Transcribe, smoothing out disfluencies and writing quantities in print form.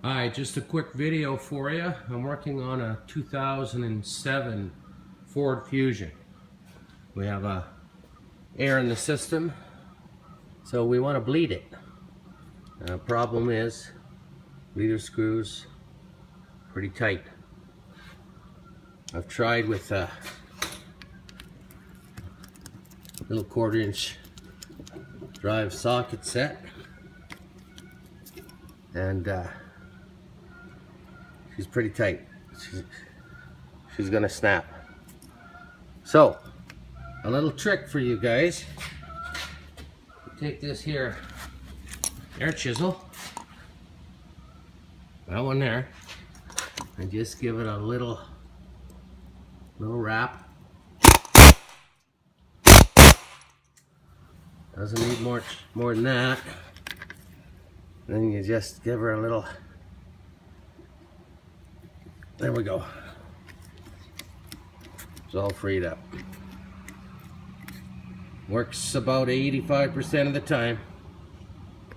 Hi, just a quick video for you. I'm working on a 2007 Ford Fusion. We have air in the system, so we want to bleed it. Problem is, bleeder screws pretty tight. I've tried with a little 1/4" drive socket set, and she's pretty tight. She's gonna snap. So, a little trick for you guys. Take this here air chisel, that one there, and just give it a little wrap. Doesn't need more than that. Then you just give her a little. There we go. It's all freed up. Works about 85% of the time.